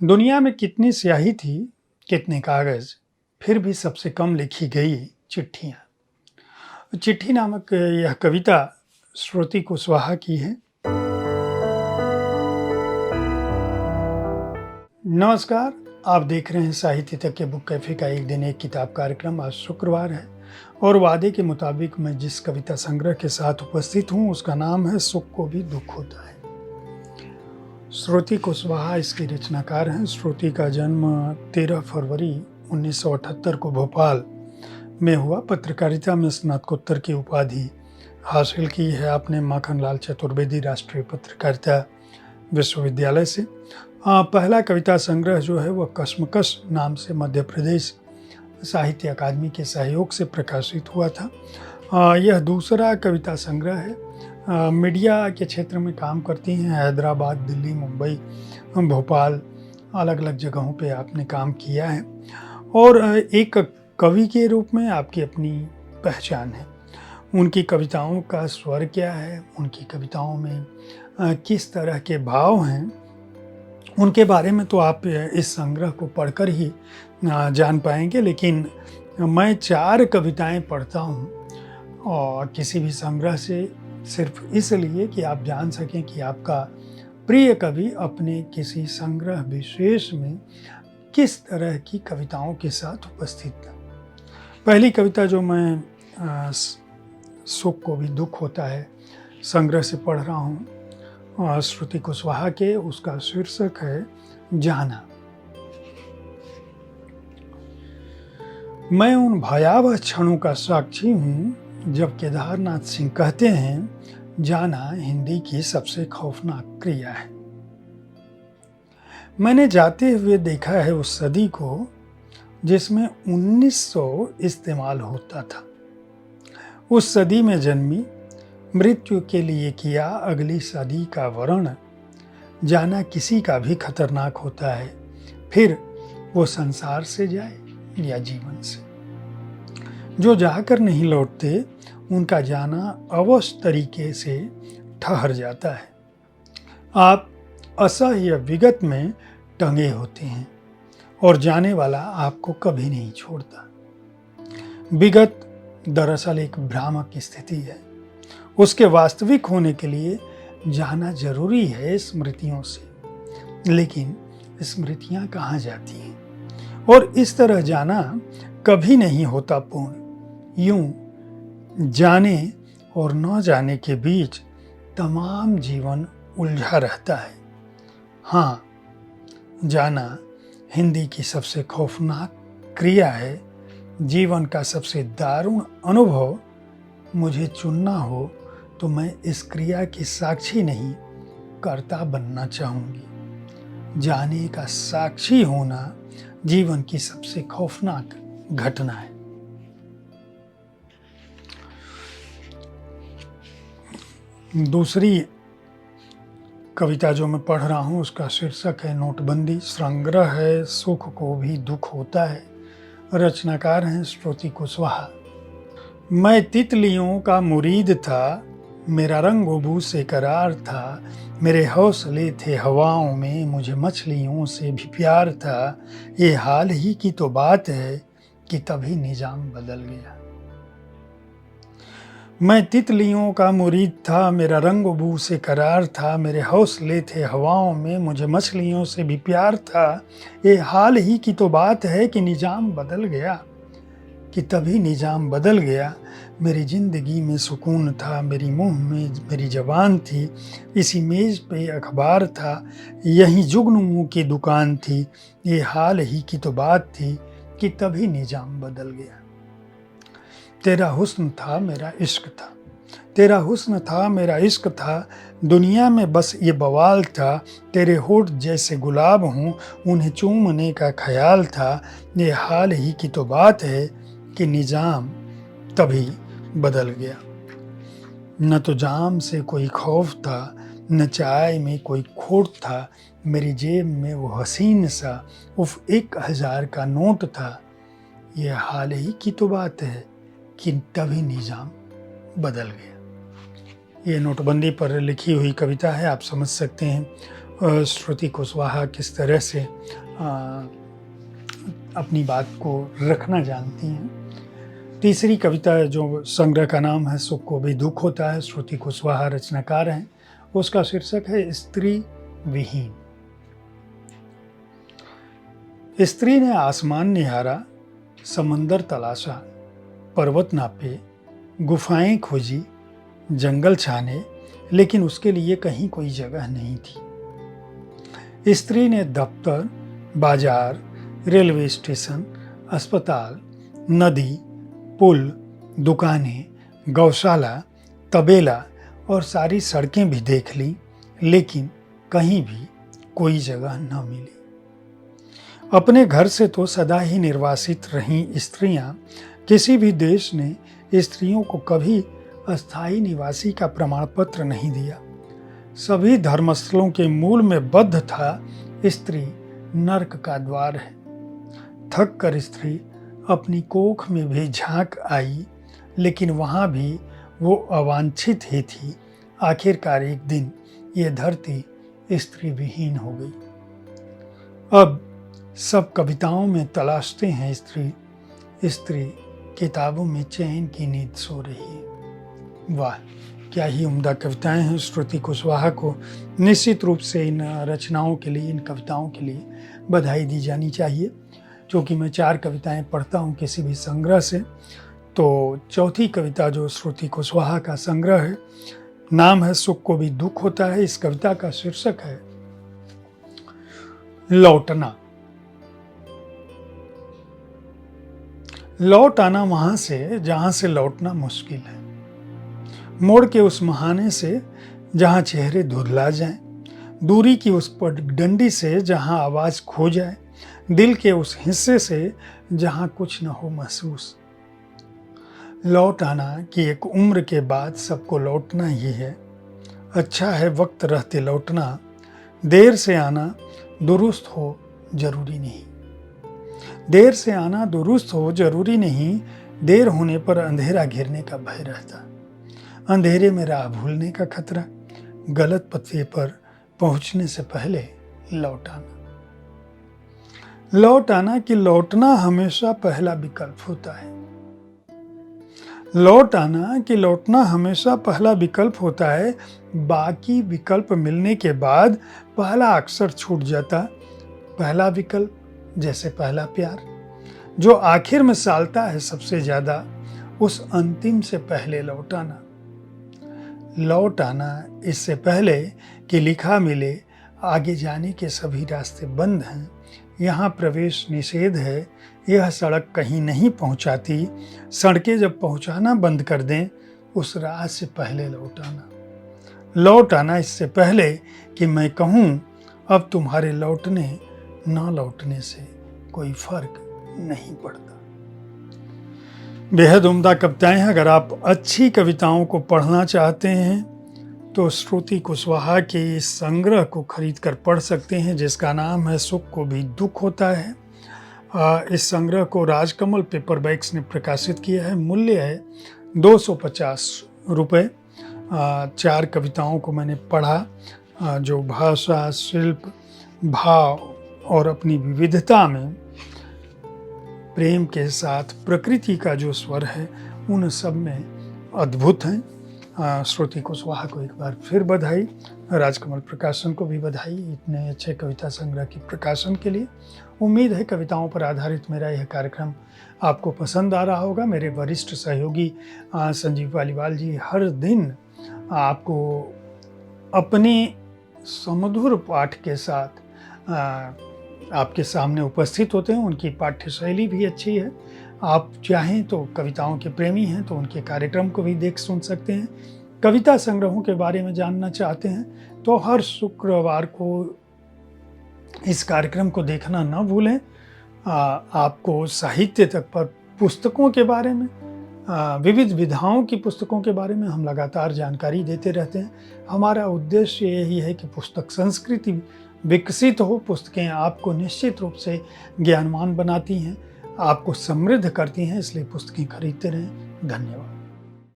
दुनिया में कितनी स्याही थी, कितने कागज़, फिर भी सबसे कम लिखी गई चिट्ठियाँ। चिट्ठी नामक यह कविता श्रुति कुशवाहा की है। नमस्कार, आप देख रहे हैं साहित्य तक बुक कैफ़े का एक दिन एक किताब कार्यक्रम। आज शुक्रवार है और वादे के मुताबिक मैं जिस कविता संग्रह के साथ उपस्थित हूँ उसका नाम है सुख को भी दुख होता है। श्रुति कुशवाहा इसकी रचनाकार हैं। श्रुति का जन्म 13 फरवरी 1978 को भोपाल में हुआ। पत्रकारिता में स्नातकोत्तर की उपाधि हासिल की है आपने माखनलाल चतुर्वेदी राष्ट्रीय पत्रकारिता विश्वविद्यालय से। पहला कविता संग्रह जो है वह कश्मकश नाम से मध्य प्रदेश साहित्य अकादमी के सहयोग से प्रकाशित हुआ था। यह दूसरा कविता संग्रह है। मीडिया के क्षेत्र में काम करती हैं। हैदराबाद, दिल्ली, मुंबई, भोपाल, अलग अलग जगहों पे आपने काम किया है और एक कवि के रूप में आपकी अपनी पहचान है। उनकी कविताओं का स्वर क्या है, उनकी कविताओं में किस तरह के भाव हैं, उनके बारे में तो आप इस संग्रह को पढ़कर ही जान पाएंगे। लेकिन मैं 4 कविताएं पढ़ता हूं और किसी भी संग्रह से सिर्फ इसलिए कि आप जान सकें कि आपका प्रिय कवि अपने किसी संग्रह विशेष में किस तरह की कविताओं के साथ उपस्थित था। पहली कविता जो मैं सुख को भी दुख होता है संग्रह से पढ़ रहा हूँ श्रुति कुशवाहा के, उसका शीर्षक है जाना। मैं उन भयावह क्षणों का साक्षी हूँ जब केदारनाथ सिंह कहते हैं जाना हिंदी की सबसे खौफनाक क्रिया है। मैंने जाते हुए देखा है उस सदी को जिसमें 1900 इस्तेमाल होता था। उस सदी में जन्मी, मृत्यु के लिए किया अगली सदी का वर्ण। जाना किसी का भी खतरनाक होता है, फिर वो संसार से जाए या जीवन से। जो जाकर नहीं लौटते उनका जाना अवश्य तरीके से ठहर जाता है। आप असह्य विगत में टंगे होते हैं और जाने वाला आपको कभी नहीं छोड़ता। विगत दरअसल एक भ्रामक स्थिति है। उसके वास्तविक होने के लिए जाना जरूरी है स्मृतियों से, लेकिन स्मृतियां कहाँ जाती हैं और इस तरह जाना कभी नहीं होता पूर्ण। यूं जाने और न जाने के बीच तमाम जीवन उलझा रहता है। हाँ, जाना हिंदी की सबसे खौफनाक क्रिया है। जीवन का सबसे दारुण अनुभव मुझे चुनना हो तो मैं इस क्रिया की साक्षी नहीं, कर्ता बनना चाहूँगी। जाने का साक्षी होना जीवन की सबसे खौफनाक घटना है। दूसरी कविता जो मैं पढ़ रहा हूँ उसका शीर्षक है नोटबंदी। संग्रह है सुख को भी दुख होता है। रचनाकार हैं श्रुति कुशवाहा। मैं तितलियों का मुरीद था, मेरा रंग बू से करार था। मेरे हौसले थे हवाओं में, मुझे मछलियों से भी प्यार था। ये हाल ही की तो बात है कि तभी निजाम बदल गया। मैं तितलियों का मुरीद था, मेरा रंग बू से करार था। मेरे हौसले थे हवाओं में, मुझे मछलियों से भी प्यार था। ये हाल ही की तो बात है कि निजाम बदल गया, कि तभी निजाम बदल गया। मेरी ज़िंदगी में सुकून था, मेरी मुंह में मेरी ज़बान थी। इसी मेज़ पे अखबार था, यहीं जुगनू की दुकान थी। ये हाल ही की तो बात थी कि तभी निजाम बदल गया। तेरा हुस्न था मेरा इश्क था, तेरा हुस्न था मेरा इश्क था। दुनिया में बस ये बवाल था, तेरे होठ जैसे गुलाब हूँ, उन्हें चूमने का ख्याल था। ये हाल ही की तो बात है कि निजाम तभी बदल गया। न तो जाम से कोई खौफ था, न चाय में कोई खोट था। मेरी जेब में वो हसीन सा 1000 का नोट था। ये हाल ही की तो बात है कि तभी निजाम बदल गया। ये नोटबंदी पर लिखी हुई कविता है, आप समझ सकते हैं श्रुति कुशवाहा किस तरह से अपनी बात को रखना जानती हैं। तीसरी कविता जो संग्रह का नाम है सुख को भी दुख होता है, श्रुति कुशवाहा रचनाकार हैं। उसका शीर्षक है स्त्री विहीन। स्त्री ने आसमान निहारा, समंदर तलाशा, पर्वत नापे, गुफाएं खोजी, जंगल छाने, लेकिन उसके लिए कहीं कोई जगह नहीं थी। स्त्री ने दफ्तर, बाजार, रेलवे स्टेशन, अस्पताल, नदी, पुल, दुकानें, गौशाला, तबेला और सारी सड़कें भी देख ली, लेकिन कहीं भी कोई जगह न मिली। अपने घर से तो सदा ही निर्वासित रहीं स्त्रियां, किसी भी देश ने स्त्रियों को कभी अस्थायी निवासी का प्रमाण पत्र नहीं दिया। सभी धर्मस्थलों के मूल में बद्ध था स्त्री नर्क का द्वार है। थक कर स्त्री अपनी कोख में भी झांक आई, लेकिन वहां भी वो अवांछित ही थी। आखिरकार एक दिन ये धरती स्त्री विहीन हो गई। अब सब कविताओं में तलाशते हैं स्त्री, स्त्री किताबों में चैन की नींद सो रही है। वाह, क्या ही उम्दा कविताएं हैं। श्रुति कुशवाहा को निश्चित रूप से इन रचनाओं के लिए, इन कविताओं के लिए बधाई दी जानी चाहिए। क्योंकि मैं 4 कविताएं पढ़ता हूं किसी भी संग्रह से, तो चौथी कविता जो श्रुति कुशवाहा का संग्रह है, नाम है सुख को भी दुख होता है। इस कविता का शीर्षक है लौटना। लौट आना वहां से जहां से लौटना मुश्किल है, मोड़ के उस महाने से जहां चेहरे धुंधला जाएं, दूरी की उस पगडंडी से जहां आवाज खो जाए, दिल के उस हिस्से से जहां कुछ न हो महसूस। लौट आना कि एक उम्र के बाद सबको लौटना ही है। अच्छा है वक्त रहते लौटना, देर से आना दुरुस्त हो जरूरी नहीं। देर से आना दुरुस्त हो जरूरी नहीं, देर होने पर अंधेरा घिरने का भय रहता। अंधेरे में राह भूलने का खतरा, गलत पते पर पहुंचने से पहले लौट आना। लौट आना कि लौटना हमेशा पहला विकल्प होता है। लौट आना कि लौटना हमेशा पहला विकल्प होता है। बाकी विकल्प मिलने के बाद पहला अक्सर छूट जाता। पहला विकल्प जैसे पहला प्यार, जो आखिर में सालता है सबसे ज्यादा, उस अंतिम से पहले लौट आना। लौट आना इससे पहले कि लिखा मिले आगे जाने के सभी रास्ते बंद हैं, यहाँ प्रवेश निषेध है, यह सड़क कहीं नहीं पहुंचाती, सड़कें जब पहुंचाना बंद कर दें उस राह से पहले लौट आना। लौट आना इससे पहले कि मैं कहूँ अब तुम्हारे लौटने ना लौटने से कोई फर्क नहीं पड़ता। बेहद उम्दा कविताएं हैं। अगर आप अच्छी कविताओं को पढ़ना चाहते हैं तो श्रुति कुशवाहा के इस संग्रह को खरीद कर पढ़ सकते हैं, जिसका नाम है सुख को भी दुख होता है। इस संग्रह को राजकमल पेपरबैक्स ने प्रकाशित किया है। मूल्य है 250 रुपये। 4 कविताओं को मैंने पढ़ा, जो भाषा, शिल्प, भाव और अपनी विविधता में प्रेम के साथ प्रकृति का जो स्वर है उन सब में अद्भुत हैं। श्रुति कुशवाहा को एक बार फिर बधाई, राजकमल प्रकाशन को भी बधाई इतने अच्छे कविता संग्रह के प्रकाशन के लिए। उम्मीद है कविताओं पर आधारित मेरा यह कार्यक्रम आपको पसंद आ रहा होगा। मेरे वरिष्ठ सहयोगी संजीव पालीवाल जी हर दिन आपको अपने सुमधुर पाठ के साथ आपके सामने उपस्थित होते हैं। उनकी पाठ्य शैली भी अच्छी है। आप चाहें तो कविताओं के प्रेमी हैं तो उनके कार्यक्रम को भी देख सुन सकते हैं। कविता संग्रहों के बारे में जानना चाहते हैं तो हर शुक्रवार को इस कार्यक्रम को देखना न भूलें। आपको साहित्य तक पर पुस्तकों के बारे में, विविध विधाओं की पुस्तकों के बारे में हम लगातार जानकारी देते रहते हैं। हमारा उद्देश्य यही है कि पुस्तक संस्कृति विकसित हो। पुस्तकें आपको निश्चित रूप से ज्ञानवान बनाती हैं, आपको समृद्ध करती हैं, इसलिए पुस्तकें खरीदते रहें। धन्यवाद।